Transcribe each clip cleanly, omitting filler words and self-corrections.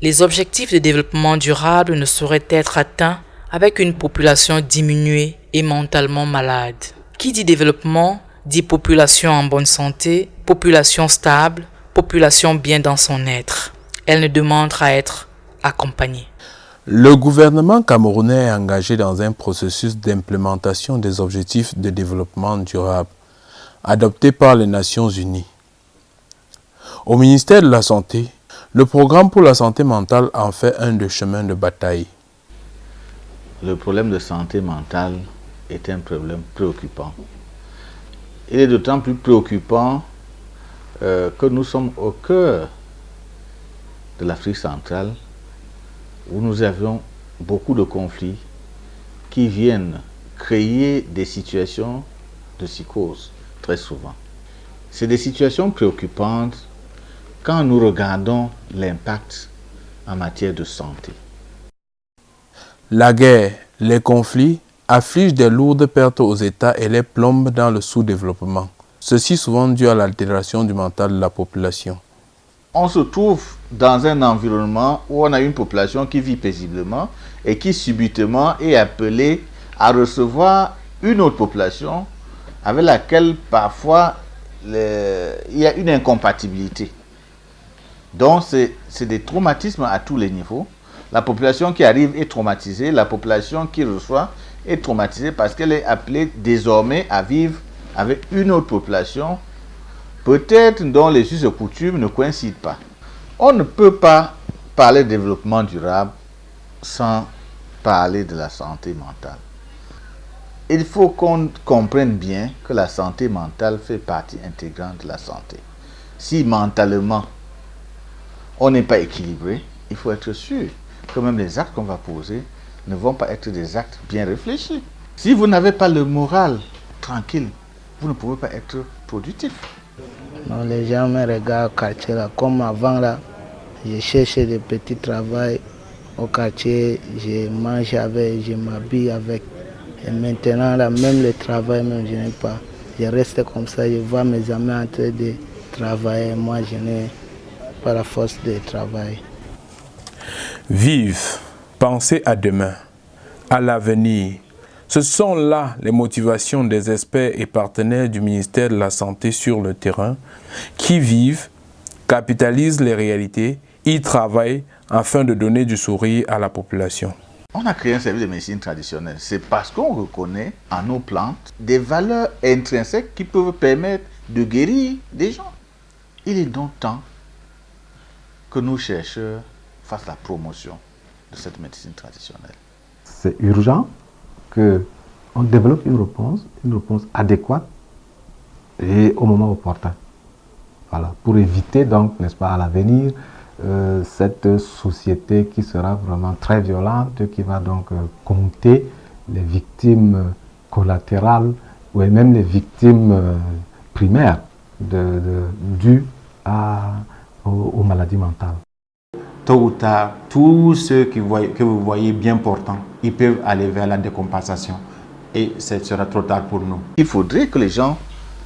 Les objectifs de développement durable ne sauraient être atteints avec une population diminuée et mentalement malade. Qui dit développement dit population en bonne santé, population stable, population bien dans son être. Elle ne demande à être accompagnée. Le gouvernement camerounais est engagé dans un processus d'implémentation des objectifs de développement durable adoptés par les Nations Unies. Au ministère de la Santé, le programme pour la santé mentale en fait un de chemin de bataille. Le problème de santé mentale est un problème préoccupant. Il est d'autant plus préoccupant que nous sommes au cœur de l'Afrique centrale où nous avions beaucoup de conflits qui viennent créer des situations de psychose très souvent. C'est des situations préoccupantes quand nous regardons l'impact en matière de santé. La guerre, les conflits affligent des lourdes pertes aux États et les plombent dans le sous-développement. Ceci souvent dû à l'altération du mental de la population. On se trouve dans un environnement où on a une population qui vit paisiblement et qui subitement est appelée à recevoir une autre population avec laquelle parfois il y a une incompatibilité. Donc c'est des traumatismes à tous les niveaux. La population qui arrive est traumatisée, la population qui reçoit est traumatisée parce qu'elle est appelée désormais à vivre avec une autre population, peut-être dont les us et coutumes ne coïncident pas. On ne peut pas parler de développement durable sans parler de la santé mentale. Il faut qu'on comprenne bien que la santé mentale fait partie intégrante de la santé. Si mentalement on n'est pas équilibré, il faut être sûr que même les actes qu'on va poser ne vont pas être des actes bien réfléchis. Si vous n'avez pas le moral tranquille, vous ne pouvez pas être productif. Non, les gens me regardent au quartier là, comme avant là, je cherchais des petits travails au quartier, je mange avec, je m'habille avec. Et maintenant là, même le travail, même je n'ai pas. Je reste comme ça, je vois mes amis en train de travailler, moi je n'ai pas la force de travailler. Vivre, penser à demain, à l'avenir. Ce sont là les motivations des experts et partenaires du ministère de la Santé sur le terrain qui vivent, capitalisent les réalités, y travaillent afin de donner du sourire à la population. On a créé un service de médecine traditionnelle. C'est parce qu'on reconnaît en nos plantes des valeurs intrinsèques qui peuvent permettre de guérir des gens. Il est donc temps que nos chercheurs fassent la promotion de cette médecine traditionnelle. C'est urgent qu'on développe une réponse adéquate et au moment opportun. Voilà, pour éviter donc, n'est-ce pas, à l'avenir, cette société qui sera vraiment très violente, qui va donc compter les victimes collatérales ou même les victimes primaires dues aux maladies mentales. Tôt ou tard, tous ceux que vous voyez bien portants, ils peuvent aller vers la décompensation. Et ce sera trop tard pour nous. Il faudrait que les gens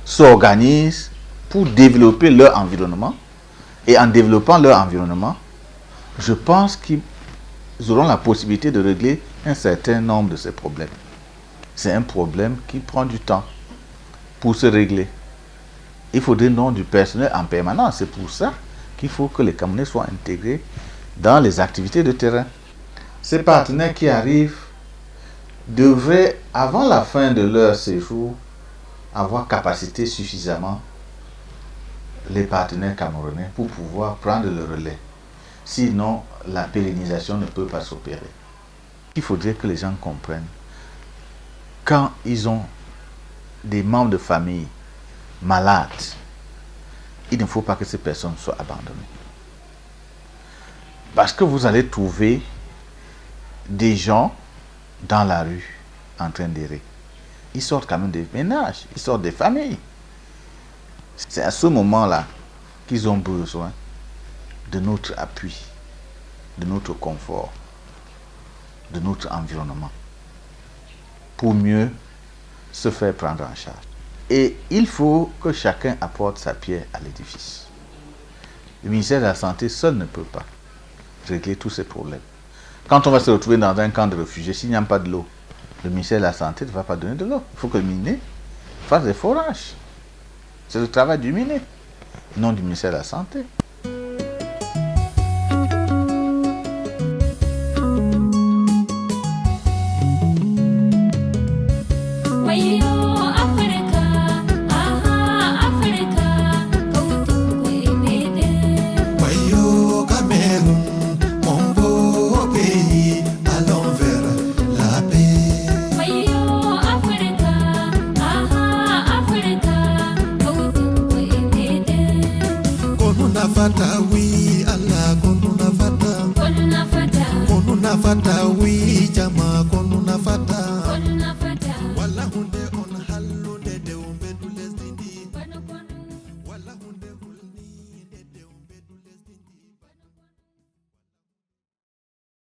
s'organisent pour développer leur environnement. Et en développant leur environnement, je pense qu'ils auront la possibilité de régler un certain nombre de ces problèmes. C'est un problème qui prend du temps pour se régler. Il faudrait non du personnel en permanence. C'est pour ça qu'il faut que les Camerounais soient intégrés dans les activités de terrain. Ces partenaires qui arrivent devraient, avant la fin de leur séjour, avoir capacité suffisamment les partenaires camerounais pour pouvoir prendre le relais. Sinon, la pérennisation ne peut pas s'opérer. Il faudrait que les gens comprennent. Quand ils ont des membres de famille malades, il ne faut pas que ces personnes soient abandonnées. Parce que vous allez trouver des gens dans la rue en train d'errer. Ils sortent quand même des ménages, ils sortent des familles. C'est à ce moment-là qu'ils ont besoin de notre appui, de notre confort, de notre environnement, pour mieux se faire prendre en charge. Et il faut que chacun apporte sa pierre à l'édifice. Le ministère de la Santé seul ne peut pas. régler tous ces problèmes. Quand on va se retrouver dans un camp de réfugiés, s'il n'y a pas de l'eau, le ministère de la Santé ne va pas donner de l'eau. Il faut que le minier fasse des forages. C'est le travail du minier, non du ministère de la Santé. Fata